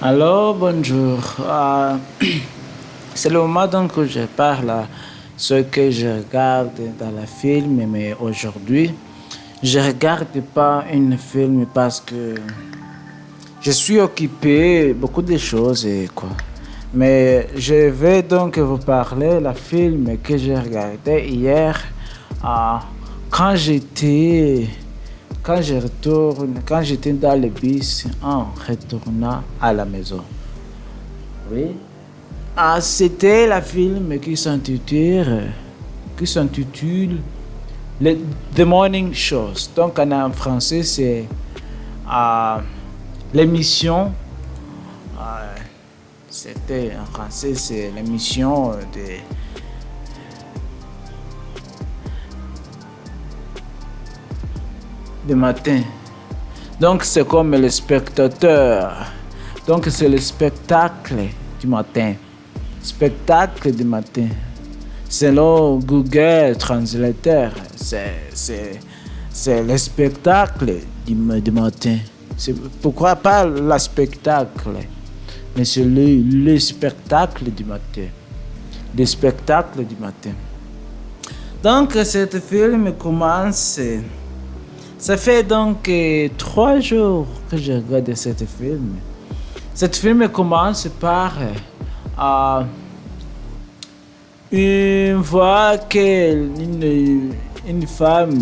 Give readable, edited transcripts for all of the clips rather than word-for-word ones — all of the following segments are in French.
Alors, bonjour. C'est le moment donc où je parle ce que je regarde dans le film, mais aujourd'hui, je regarde pas un film parce que je suis occupé beaucoup de choses et quoi. Mais je vais donc vous parler le film que j'ai regardé hier euh, quand j'étais quand j'étais dans le bus en retournant à la maison. Oui. C'était le film qui s'intitule le The Morning Shows. Donc en français c'est euh, l'émission. euh, C'était en français c'est l'émission de matin. Donc c'est comme le spectateur. Donc c'est le spectacle du matin. Spectacle du matin. Selon Google Translator, c'est le spectacle du matin. Pourquoi pas le spectacle, mais c'est le spectacle du matin. Le spectacle du matin. Donc, ce film commence. Ça fait donc 3 jours que je regarde ce film. Ce film commence par une voix une femme.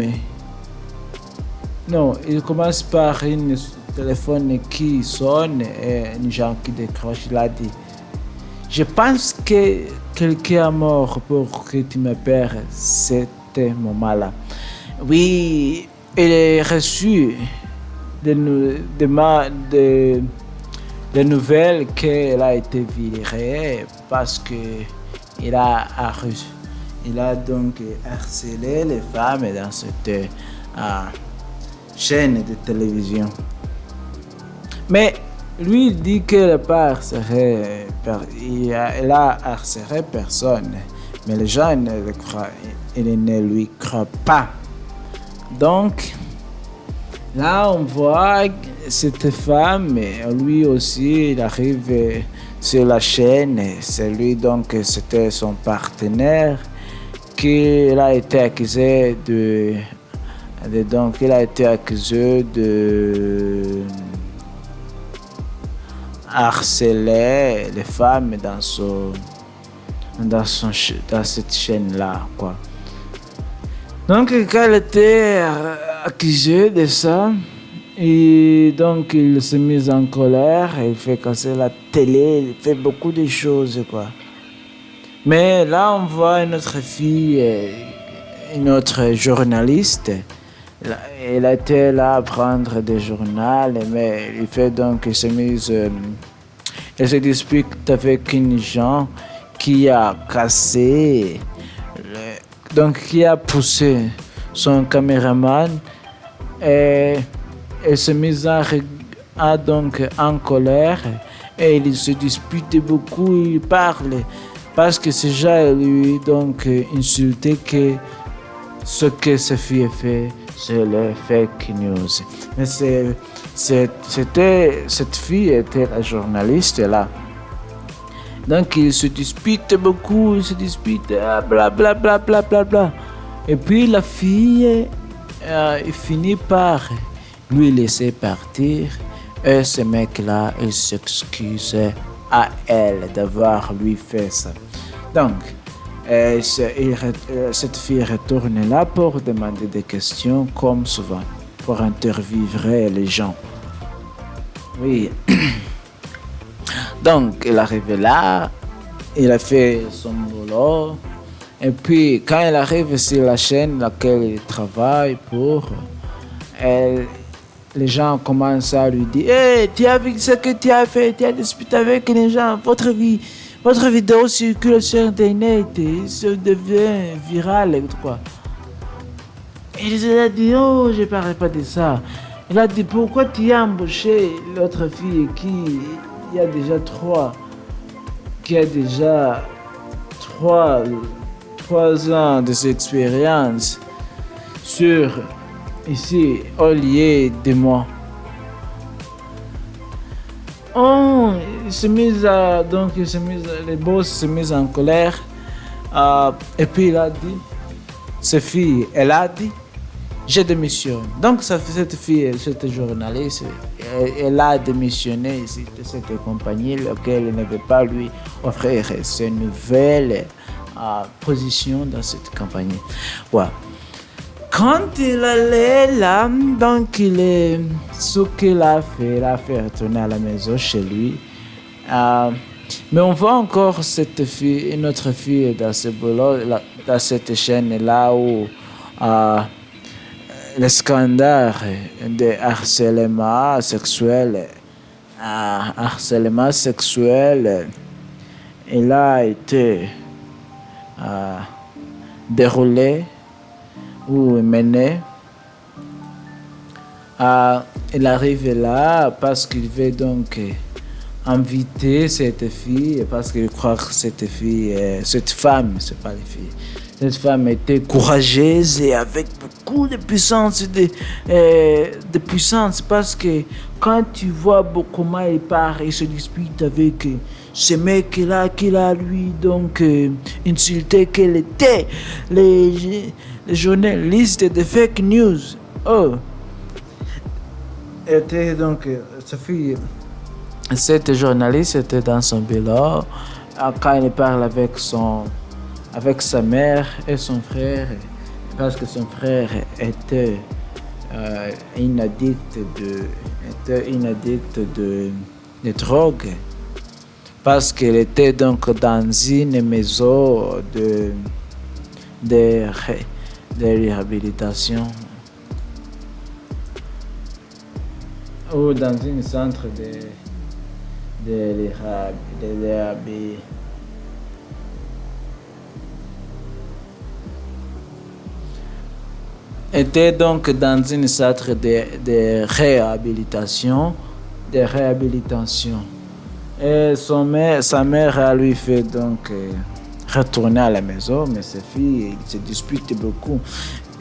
Non, il commence par un téléphone qui sonne et une gens qui décroche. Il a dit, je pense que quelqu'un est mort pour que tu m'appelles ce moment-là. Oui, il a reçu des nouvelles qu'elle a été virée parce que il a, il a donc harcelé les femmes dans cette chaîne de télévision. Mais lui dit qu'il n'a pas harcelé, il a harcelé personne. Mais les gens ne lui croient pas. Donc, là, on voit cette femme, lui aussi, il arrive sur la chaîne. C'est lui, donc, c'était son partenaire qui a été accusé donc, il a été accusé de harceler les femmes dans cette chaîne-là, quoi. Donc, quand il était accusé de ça, et donc il s'est mis en colère, il fait casser la télé, il fait beaucoup de choses, quoi. Mais là, on voit une autre fille, une autre journaliste. Elle était là à prendre des journaux, mais il fait donc, elle se dispute avec une gens qui a cassé, donc qui a poussé son caméraman et elle s'est mise donc en colère et il se dispute beaucoup, il parle parce que ces gens lui donc insulté que ce que sa fille fait c'est le fake news. Mais cette fille était la journaliste là. Donc ils se disputent beaucoup, ils se disputent, bla bla bla bla bla bla. Et puis la fille finit par lui laisser partir. Et ce mec-là, il s'excuse à elle d'avoir lui fait ça. Donc, cette fille retourne là pour demander des questions comme souvent, pour interviewer les gens. Oui. Donc, il arrive là, il a fait son boulot. Et puis, quand il arrive sur la chaîne laquelle il travaille pour, les gens commencent à lui dire hey, tu as vu ce que tu as fait, tu as discuté avec les gens, votre vidéo circule sur Internet, il se devient viral et quoi. Et il a dit oh, je ne parle pas de ça. Il a dit pourquoi tu as embauché l'autre fille qui a déjà trois ans d'expérience sur ici au lieu de moi. Oh, le boss s'est mis en colère. Et puis il a dit, cette fille, elle a dit, je démissionne. Donc cette fille, cette journaliste, elle a démissionné ici de cette compagnie, laquelle ne veut pas lui offrir ses nouvelles positions dans cette compagnie. Ouais. Quand il allait là, donc ce qu'il a fait retourner à la maison chez lui. Mais on voit encore cette fille, une autre fille dans ce boulot, dans cette chaîne-là où le scandale de harcèlement sexuel, il a été déroulé ou mené. Il arrive là parce qu'il veut donc inviter cette fille, parce qu'il croit que cette femme, c'est pas les filles, cette femme était courageuse et avec beaucoup de puissance, de puissance, parce que quand tu vois comment il part et se dispute avec ce mec-là, qu'il a lui donc insulté, qu'elle était les journalistes de fake news. Oh, était donc sa fille. Cette journaliste était dans son bureau quand il parle avec sa mère et son frère, parce que son frère était une addict de drogue, parce qu'il était donc dans une maison de réhabilitation ou dans un centre de était donc dans une centre de réhabilitation. Et sa mère a lui fait donc retourner à la maison, mais sa fille se dispute beaucoup.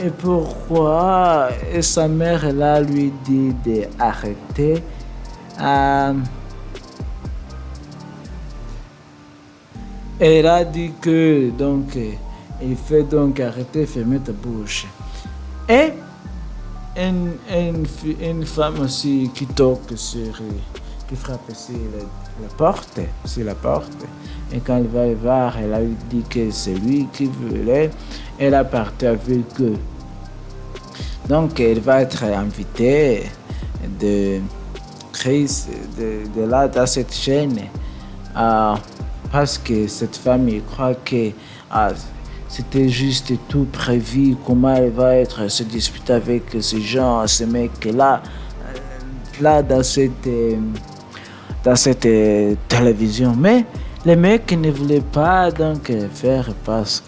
Et pourquoi? Et sa mère là lui dit d'arrêter. Elle a dit que donc il fait donc arrêter, fermer ta bouche. Et une femme aussi qui toque qui frappe sur la porte. Et quand il va voir, elle a dit que c'est lui qui voulait. Elle a parti avec eux. Donc elle va être invitée de là dans cette chaîne. Parce que cette femme, il croit que c'était juste tout prévu, comment elle va se disputer avec ces gens, ces mecs-là, dans cette télévision. Mais les mecs ne voulaient pas donc faire parce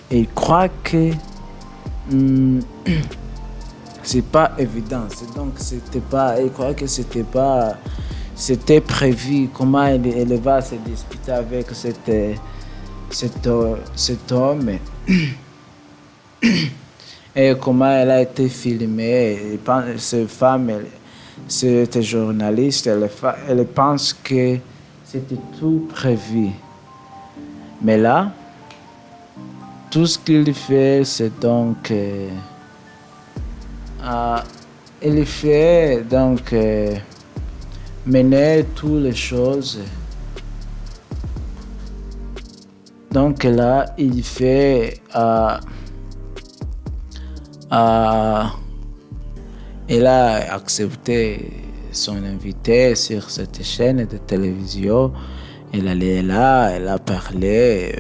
qu'ils croient que c'est pas évident. Ils croient que c'était prévu comment elle va se disputer avec cet homme et comment elle a été filmée. Cette femme, cette journaliste, elle pense que c'était tout prévu. Mais là, tout ce qu'il fait, c'est donc il fait donc mener toutes les choses. Donc là, il fait il a accepté son invité sur cette chaîne de télévision. Elle allait là, elle a parlé,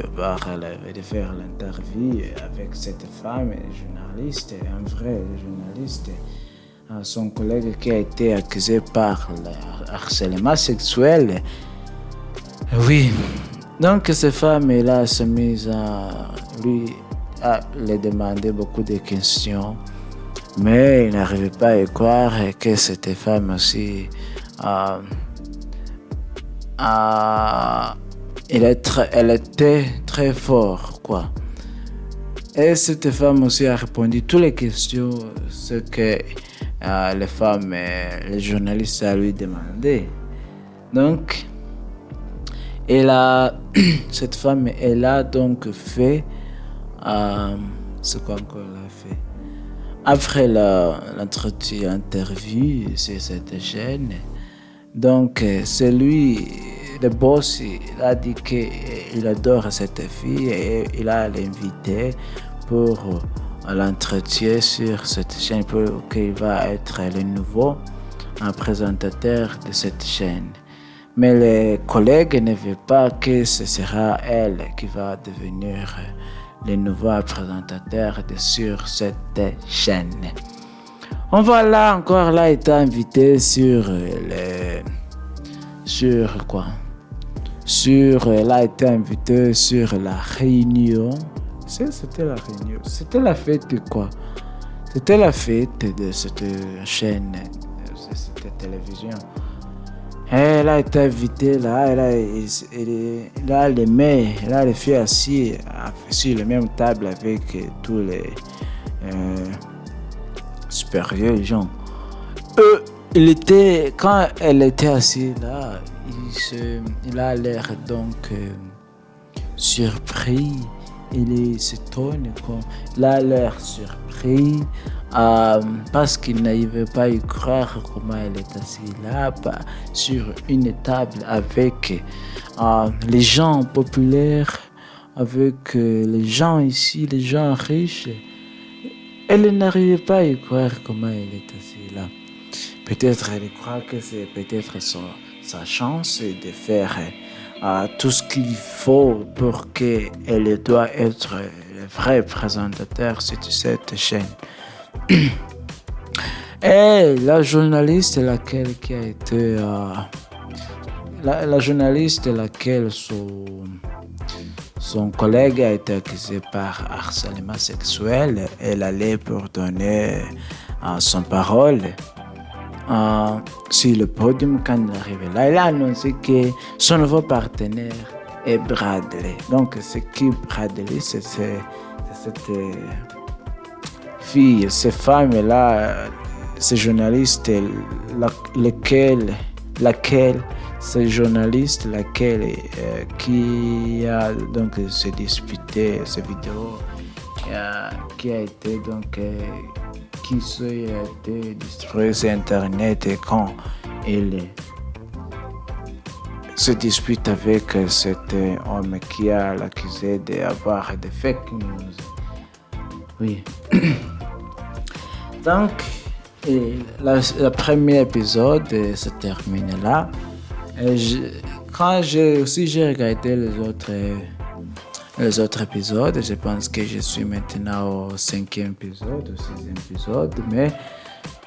de faire l'interview avec cette femme, journaliste, un vrai journaliste. Son collègue qui a été accusé par le harcèlement sexuel. Oui. Donc cette femme-là s'est mise à lui demander beaucoup de questions. Mais il n'arrivait pas à croire que cette femme aussi elle était très forte, quoi. Et cette femme aussi a répondu toutes les questions, ce que les femmes, les journalistes a lui demandé. Donc, cette femme, elle a donc fait, c'est quoi encore elle a fait? Après l'entretien, interview sur cette chaîne, donc c'est lui, le boss, il a dit qu'il adore cette fille et il a l'invité pour l'entretien sur cette chaîne pour qu'il va être le nouveau présentateur de cette chaîne. Mais les collègues ne veulent pas que ce sera elle qui va devenir le nouveau présentateur sur cette chaîne. On va là encore là être invité sur là été invité sur la réunion. C'était la réunion. C'était la fête de quoi? C'était la fête de cette chaîne, de cette télévision. Elle a été invitée là, elle a les filles assis sur la même table avec tous les supérieurs gens. Quand elle était assise là, il a l'air donc surpris. Il s'étonne, il a l'air surpris. Parce qu'il n'arrivait pas à y croire comment elle est assise là sur une table avec les gens populaires, avec les gens ici, les gens riches. Elle n'arrivait pas à y croire comment elle est assise là. Peut-être elle croit que c'est peut-être sa chance de faire tout ce qu'il faut pour qu'elle doit être le vrai présentateur sur cette chaîne. Et la journaliste laquelle qui a été la journaliste laquelle son collègue a été accusé par harcèlement sexuel, elle allait pour donner son parole sur le podium. Quand elle est arrivée là, elle a annoncé que son nouveau partenaire est Bradley. Donc c'est qui Bradley? C'est cette fille, ces femmes-là, ces journalistes, qui a donc se disputé ces vidéos, qui a été donc qui a été distribué sur internet et quand il se dispute avec cet homme qui a l'accusé d'avoir des fake news. Oui. Donc, le premier épisode se termine là. Quand j'ai regardé les autres épisodes, je pense que je suis maintenant au 5e épisode, au 6e épisode, mais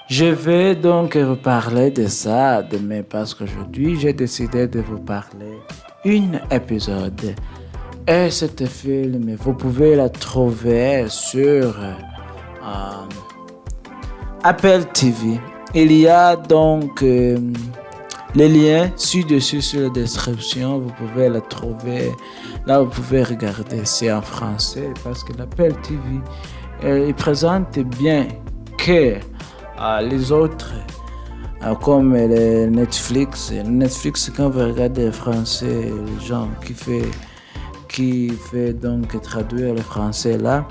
je vais donc vous parler de ça demain parce qu'aujourd'hui, j'ai décidé de vous parler un épisode. Et cet film, vous pouvez la trouver sur Apple TV. Il y a donc les liens ci-dessus sur la description. Vous pouvez la trouver. Là, vous pouvez regarder. C'est en français parce que l'Apple TV il présente bien que les autres, comme le Netflix. Netflix, quand vous regardez le français, les gens qui fait donc traduire le français là,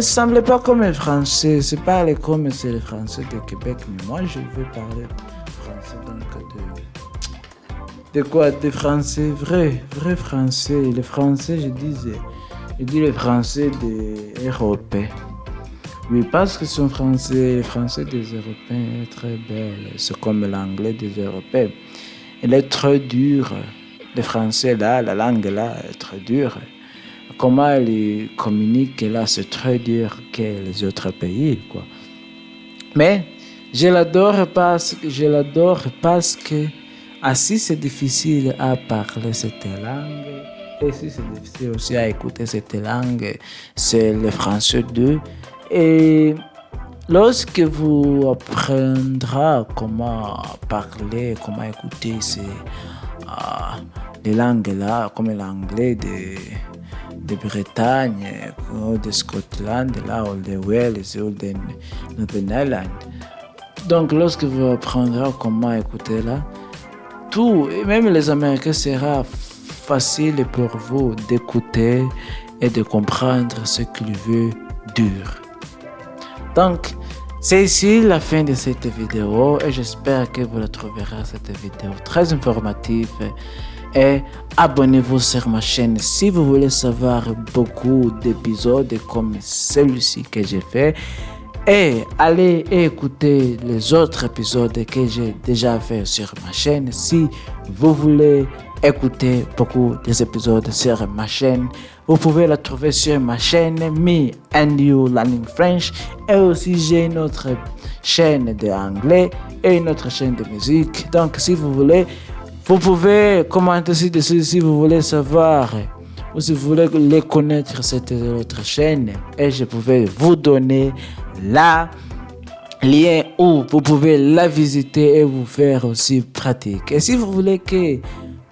semble pas comme le français, c'est pas comme c'est le français de Québec, mais moi je veux parler français donc de quoi? De français vrai français, le français je dis le français des Européens. Oui, parce que le français des Européens est très belle, c'est comme l'anglais des Européens, il est très dur. Le français là, la langue là est très dure. Comment ils communiquent là, c'est très dur que les autres pays, quoi. Mais je l'adore parce que si c'est difficile à parler cette langue, et si c'est difficile aussi à écouter cette langue, c'est le français 2. Et lorsque vous apprendrez comment parler, comment écouter les langues là, comme l'anglais de Bretagne, ou de Scotland, là, ou de Wales, ou de Northern Ireland. Donc, lorsque vous apprendrez comment écouter là, tout, et même les Américains, sera facile pour vous d'écouter et de comprendre ce qu'il veut dire. Donc, c'est ici la fin de cette vidéo et j'espère que vous la trouverez cette vidéo très informative. Et abonnez-vous sur ma chaîne si vous voulez savoir beaucoup d'épisodes comme celui-ci que j'ai fait. Et allez écouter les autres épisodes que j'ai déjà fait sur ma chaîne. Si vous voulez écouter beaucoup des épisodes sur ma chaîne, vous pouvez la trouver sur ma chaîne Me and You Learning French. Et aussi j'ai une autre chaîne d'anglais et une autre chaîne de musique. Donc si vous voulez, vous pouvez commenter ci-dessus si vous voulez savoir ou si vous voulez les connaître cette autre chaîne. Et je pouvais vous donner la lien où vous pouvez la visiter et vous faire aussi pratique. Et si vous voulez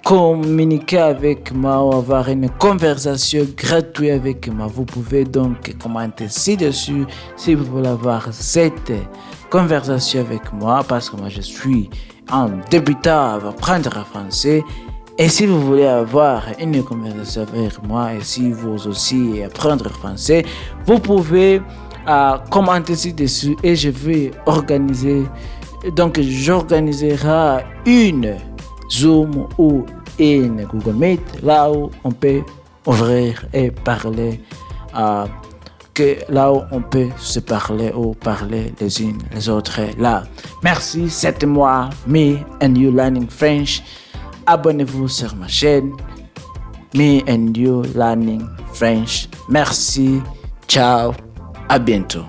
communiquer avec moi ou avoir une conversation gratuite avec moi, vous pouvez donc commenter ci-dessus si vous voulez avoir cette conversation avec moi, parce que moi je suis un débutant à apprendre le français. Et si vous voulez avoir une conversation avec moi et si vous aussi apprendre le français, vous pouvez commenter ci-dessus et je vais organiser. Donc j'organiserai une Zoom ou une Google Meet là où on peut ouvrir et parler, là où on peut se parler ou parler les unes les autres là. Merci, c'était moi, Me and You Learning French. Abonnez-vous sur ma chaîne Me and You Learning French. Merci, ciao, à bientôt.